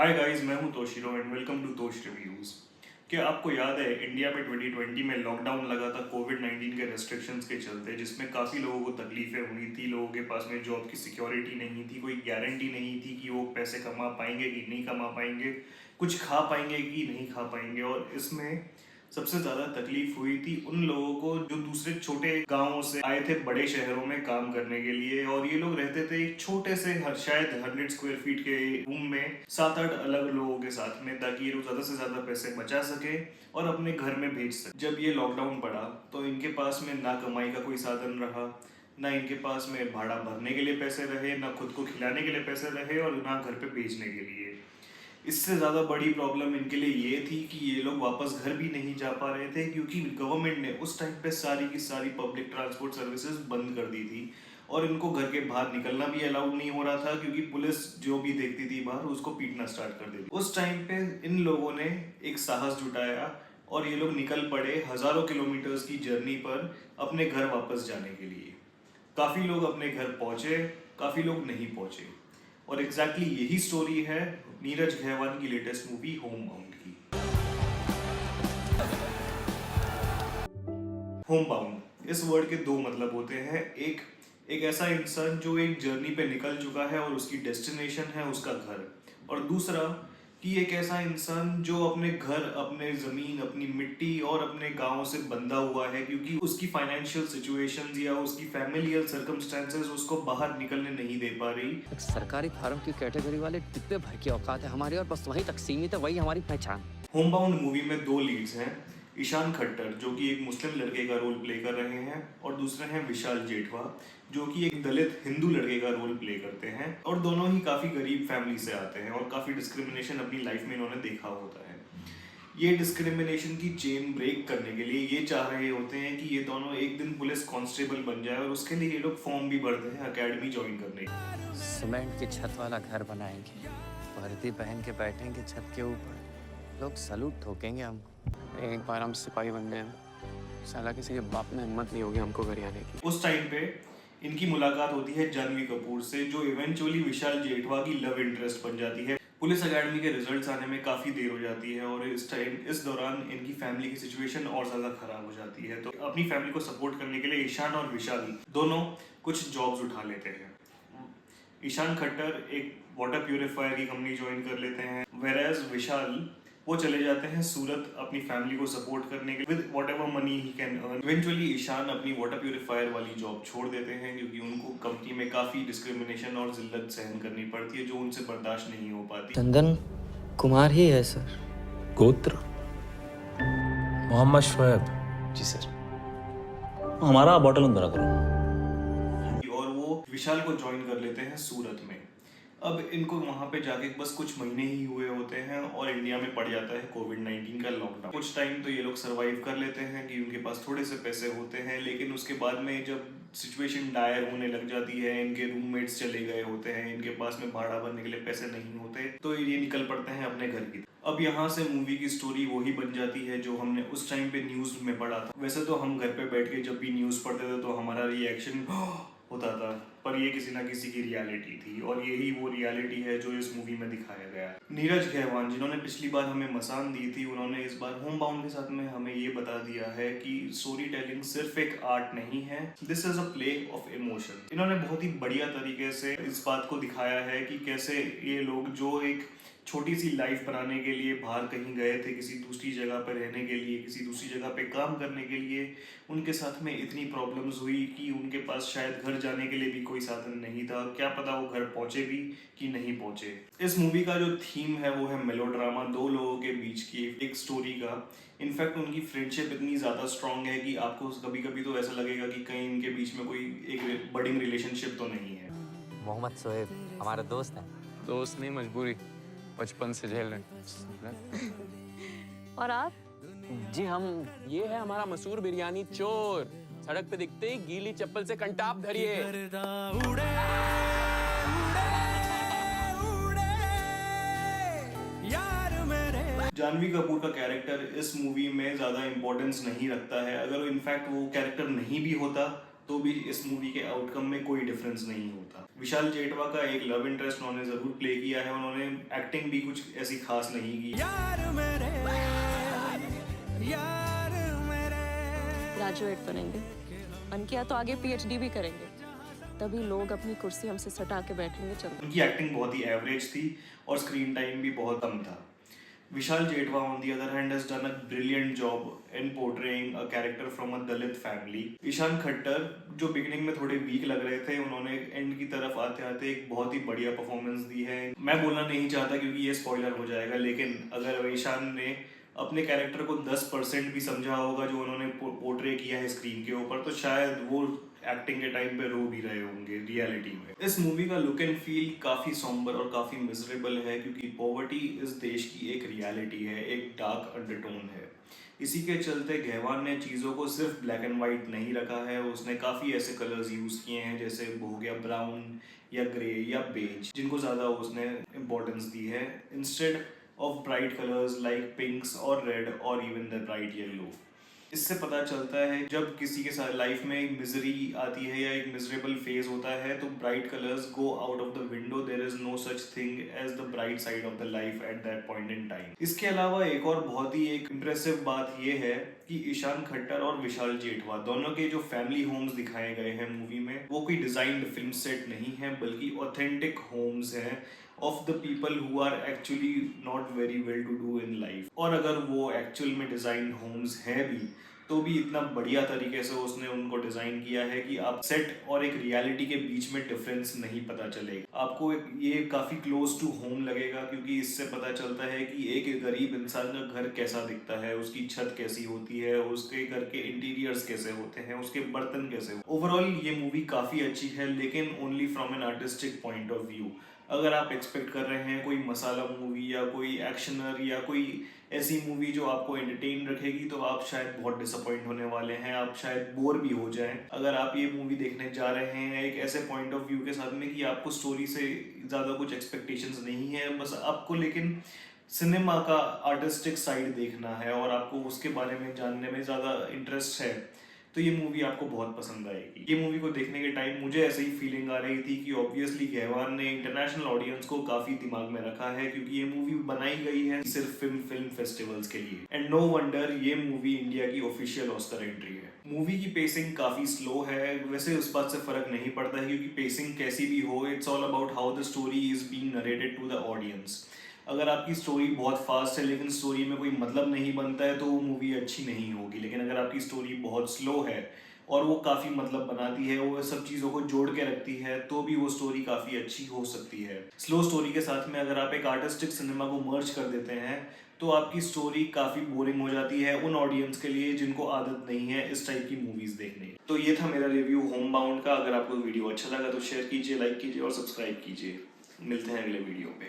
हाय guys, मैं हूं Toshiro and welcome to Tosh reviews. क्या आपको याद है इंडिया में 2020 में लॉकडाउन लगा था कोविड-19 के रेस्ट्रिक्शंस के चलते, जिसमें काफ़ी लोगों को तकलीफें हुई थी। लोगों के पास में जॉब की सिक्योरिटी नहीं थी, कोई गारंटी नहीं थी कि वो पैसे कमा पाएंगे कि नहीं कमा पाएंगे, कुछ खा पाएंगे कि नहीं खा पाएंगे। और इसमें सबसे ज़्यादा तकलीफ हुई थी उन लोगों को जो दूसरे छोटे गांवों से आए थे बड़े शहरों में काम करने के लिए। और ये लोग रहते थे एक छोटे से शायद 100 स्क्वायर फीट के रूम में 7-8 अलग लोगों के साथ में, ताकि ये लोग ज़्यादा से ज़्यादा पैसे बचा सके और अपने घर में भेज सके। जब ये लॉकडाउन पड़ा तो इनके पास में ना कमाई का कोई साधन रहा, ना इनके पास में भाड़ा भरने के लिए पैसे रहे, ना खुद को खिलाने के लिए पैसे रहे और ना घर पे भेजने के लिए। इससे ज़्यादा बड़ी प्रॉब्लम इनके लिए ये थी कि ये लोग वापस घर भी नहीं जा पा रहे थे, क्योंकि गवर्नमेंट ने उस टाइम पे सारी की सारी पब्लिक ट्रांसपोर्ट सर्विसेज बंद कर दी थी और इनको घर के बाहर निकलना भी अलाउड नहीं हो रहा था, क्योंकि पुलिस जो भी देखती थी बाहर उसको पीटना स्टार्ट कर देती। उस टाइम पे इन लोगों ने एक साहस जुटाया और ये लोग निकल पड़े हजारों किलोमीटर्स की जर्नी पर अपने घर वापस जाने के लिए। काफ़ी लोग अपने घर पहुंचे, काफ़ी लोग नहीं पहुंचे। और एग्जैक्टली यही स्टोरी है नीरज खैवान की लेटेस्ट मूवी होम बाउंड की। होम बाउंड इस वर्ड के दो मतलब होते हैं। एक एक ऐसा इंसान जो एक जर्नी पे निकल चुका है और उसकी डेस्टिनेशन है उसका घर, और दूसरा कि एक ऐसा इंसान जो अपने घर, अपने जमीन, अपनी मिट्टी और अपने गांव से बंधा हुआ है, क्योंकि उसकी फाइनेंशियल सिचुएशंस या उसकी फैमिलियल सर्कमस्टेंसेस उसको बाहर निकलने नहीं दे पा रही। एक सरकारी फार्म की कैटेगरी वाले डिब्बे भर की औकात है हमारी और बस वहीं तक सीमित है, वही हमारी पहचान। होम बाउंड मूवी में दो लीड्स हैं। ईशान खट्टर जो कि एक मुस्लिम लड़के का रोल प्ले कर रहे हैं, और दूसरे हैं विशाल जेठवा जो कि एक दलित हिंदू लड़के का रोल प्ले करते हैं। और दोनों ही काफ़ी गरीब फैमिली से आते हैं और काफ़ी डिस्क्रिमिनेशन अपनी लाइफ में इन्होंने देखा होता है। ये डिस्क्रिमिनेशन की चेन ब्रेक करने के लिए ये चाह रहे होते हैं कि ये दोनों एक दिन पुलिस कांस्टेबल बन जाए, और उसके लिए ये लोग फॉर्म भी भरते हैं अकेडमी ज्वाइन करने की। सीमेंट की छत वाला घर बनाएंगे, वर्दी पहन के बैठेंगे छत के ऊपर, लोग सलूट ठोकेंगे हमको। एक बार हम सिपाही बन गए, साला किसी के बाप में हिम्मत नहीं होगी हमको घर आने की। उस टाइम पे इनकी मुलाकात होती है जानवी कपूर से, जो इवेंचुअली विशाल जेठवा की लव इंटरेस्ट बन जाती है। पुलिस अकेडमी के रिजल्ट्स आने में काफ़ी देर हो जाती है और इस दौरान इनकी फैमिली की सिचुएशन और ज़्यादा खराब हो जाती है। तो अपनी फैमिली को सपोर्ट करने के लिए ईशान और विशाल दोनों कुछ जॉब्स उठा लेते हैं। ईशान खट्टर एक वाटर प्यूरिफायर की कंपनी ज्वाइन कर लेते हैं, वेराज विशाल वो चले जाते हैं सूरत अपनी फैमिली को सपोर्ट करने के with whatever money he can earn. Eventually Ishaan अपनी वाटर प्यूरिफायर वाली जॉब छोड़ देते हैं, क्योंकि उनको कंपनी में काफ़ी डिस्क्रिमिनेशन और जिल्लत सहन करनी पड़ती है जो उनसे बर्दाश्त नहीं हो पाती। चंदन कुमार ही है सर। गोत्र मोहम्मद शोएब। जी सर। हमारा बॉटल अंदर करो। और वो विशाल को ज्वाइन कर लेते हैं सूरत में। अब इनको वहाँ पे जाके बस कुछ महीने ही हुए होते हैं और इंडिया में पड़ जाता है कोविड-19 का लॉकडाउन। कुछ टाइम तो ये लोग सरवाइव कर लेते हैं कि उनके पास थोड़े से पैसे होते हैं, लेकिन उसके बाद में जब सिचुएशन डायर होने लग जाती है, इनके रूममेट्स चले गए होते हैं, इनके पास में भाड़ा भरने के लिए पैसे नहीं होते, तो ये निकल पड़ते हैं अपने घर की। अब यहाँ से मूवी की स्टोरी वही बन जाती है जो हमने उस टाइम पे न्यूज़ में पढ़ा था। वैसे तो हम घर पे बैठ के जब भी न्यूज़ पढ़ते थे तो हमारा रिएक्शन होता था, पर ये किसी ना किसी की रियलिटी थी, और यही वो रियलिटी है जो इस मूवी में दिखाया गया है। नीरज खैवान जिन्होंने पिछली बार हमें मसान दी थी, उन्होंने इस बार होम बाउंड के साथ में हमें ये बता दिया है कि स्टोरी टेलिंग सिर्फ एक आर्ट नहीं है, this is a play of emotion. इन्होंने बहुत ही बढ़िया तरीके से इस बात को दिखाया है कि कैसे ये लोग जो एक छोटी सी लाइफ बनाने के लिए बाहर कहीं गए थे, किसी दूसरी जगह पर रहने के लिए, किसी दूसरी जगह पे काम करने के लिए, उनके साथ में इतनी प्रॉब्लम्स हुई कि उनके पास शायद घर जाने के लिए भी कोई साधन नहीं था। क्या पता वो घर पहुंचे भी कि नहीं पहुंचे। इस मूवी का जो थीम है वो है मेलोड्रामा, दो लोगों के बीच की एक स्टोरी का। इनफैक्ट उनकी फ्रेंडशिप इतनी ज़्यादा स्ट्रांग है कि आपको कभी कभी तो ऐसा लगेगा कि कहीं इनके बीच में कोई एक बडिंग रिलेशनशिप तो नहीं है। मोहम्मद शोएब हमारा दोस्त है। दोस्त नहीं, मजबूरी, बचपन से झेल रहे। और आप? जी हम, ये है हमारा मशहूर बिरयानी चोर। सड़क पे दिखते ही गीली चप्पल से कंटाप धरिए। जानवी कपूर का कैरेक्टर इस मूवी में ज़्यादा इम्पोर्टेंस नहीं रखता है। अगर इनफैक्ट वो कैरेक्टर नहीं भी होता तो भी इस मूवी के आउटकम में कोई डिफरेंस नहीं होता। विशाल जेठवा का एक लव इंटरेस्ट उन्होंने जरूर प्ले किया है, उन्होंने एक्टिंग भी कुछ ऐसी खास नहीं की। ग्रेजुएट बनेंगे, मन किया तो आगे पीएचडी भी करेंगे, तभी लोग अपनी कुर्सी हमसे सटा के बैठेंगे। चलो। उनकी एक्टिंग बहुत ही एवरेज थी और स्क्रीन टाइम भी बहुत कम था। Vishal Jethwa on the other hand has done a brilliant job in portraying a character from a Dalit family. Ishaan Khattar जो बिगिनिंग में थोड़े वीक लग रहे थे, उन्होंने एंड की तरफ आते आते एक बहुत ही बढ़िया परफॉर्मेंस दी है। मैं बोलना नहीं चाहता क्योंकि ये स्पॉइलर हो जाएगा, लेकिन अगर ईशान ने अपने कैरेक्टर को 10% भी समझा होगा जो उन्होंने पोर्ट्रे किया है स्क्रीन के ऊपर, तो शायद वो एक्टिंग के टाइम पे रो भी रहे होंगे रियलिटी में। इस मूवी का लुक एंड फील काफी सॉम्बर और काफी मिजरेबल है, क्योंकि पॉवर्टी इस देश की एक रियलिटी है, एक डार्क अंडरटोन है। इसी के चलते गहवान ने चीज़ों को सिर्फ ब्लैक एंड वाइट नहीं रखा है, उसने काफ़ी ऐसे कलर्स यूज़ किए हैं जैसे हो गया ब्राउन या ग्रे या बेज, जिनको ज़्यादा उसने इम्पोर्टेंस दी है instead of bright colours like पिंक्स और रेड और इवन द ब्राइट येलो। इससे पता चलता है जब किसी के साथ लाइफ में एक मिजरी आती है या एक मिजरेबल फेज होता है, तो bright colours go out of the window. There is no such thing as the bright side of the life at that point in time. इसके अलावा एक और बहुत ही एक इम्प्रेसिव बात यह है कि ईशान खट्टर और विशाल जेठवा दोनों के जो फैमिली होम्स दिखाए गए हैं मूवी में, वो कोई डिजाइन्ड फिल्म सेट नहीं है, बल्कि ऑथेंटिक होम्स हैं of the people who are actually not very well to do in life। और अगर वो एक्चुअल में डिजाइन होम्स हैं भी, तो भी इतना बढ़िया तरीके से उसने उनको डिजाइन किया है कि आप सेट और एक रियलिटी के बीच में डिफरेंस नहीं पता चलेगा। आपको ये काफी क्लोज टू होम लगेगा, क्योंकि इससे पता चलता है कि एक गरीब इंसान का घर कैसा दिखता है, उसकी छत कैसी होती है, उसके घर के इंटीरियर्स कैसे होते हैं, उसके बर्तन कैसे। ओवरऑल ये मूवी काफी अच्छी है, लेकिन only from an artistic point of view. अगर आप एक्सपेक्ट कर रहे हैं कोई मसाला मूवी या कोई एक्शनर या कोई ऐसी मूवी जो आपको एंटरटेन रखेगी, तो आप शायद बहुत डिसअपॉइंट होने वाले हैं, आप शायद बोर भी हो जाएं। अगर आप ये मूवी देखने जा रहे हैं एक ऐसे पॉइंट ऑफ व्यू के साथ में कि आपको स्टोरी से ज़्यादा कुछ एक्सपेक्टेशंस नहीं है, बस आपको लेकिन सिनेमा का आर्टिस्टिक साइड देखना है और आपको उसके बारे में जानने में ज़्यादा इंटरेस्ट है, तो ये मूवी आपको बहुत पसंद आएगी। ये मूवी को देखने के टाइम मुझे ऐसे ही फीलिंग आ रही थी कि ऑब्वियसली गहवान ने इंटरनेशनल ऑडियंस को काफी दिमाग में रखा है, क्योंकि ये मूवी बनाई गई है सिर्फ फिल्म फेस्टिवल्स के लिए। एंड नो वंडर ये मूवी इंडिया की ऑफिशियल ऑस्कर एंट्री है। मूवी की पेसिंग काफी स्लो है, वैसे उस बात से फर्क नहीं पड़ता है, क्योंकि पेसिंग कैसी भी हो, it's all about how the story is being narrated to the audience. अगर आपकी स्टोरी बहुत फास्ट है लेकिन स्टोरी में कोई मतलब नहीं बनता है, तो वो मूवी अच्छी नहीं होगी। लेकिन अगर आपकी स्टोरी बहुत स्लो है और वो काफ़ी मतलब बनाती है, वो सब चीज़ों को जोड़ के रखती है, तो भी वो स्टोरी काफ़ी अच्छी हो सकती है। स्लो स्टोरी के साथ में अगर आप एक आर्टिस्टिक सिनेमा को मर्ज कर देते हैं, तो आपकी स्टोरी काफ़ी बोरिंग हो जाती है उन ऑडियंस के लिए जिनको आदत नहीं है इस टाइप की मूवीज़ देखने की। तो ये था मेरा रिव्यू होम बाउंड का। अगर आपको वीडियो अच्छा लगा तो शेयर कीजिए, लाइक कीजिए और सब्सक्राइब कीजिए। मिलते हैं अगले वीडियो पे।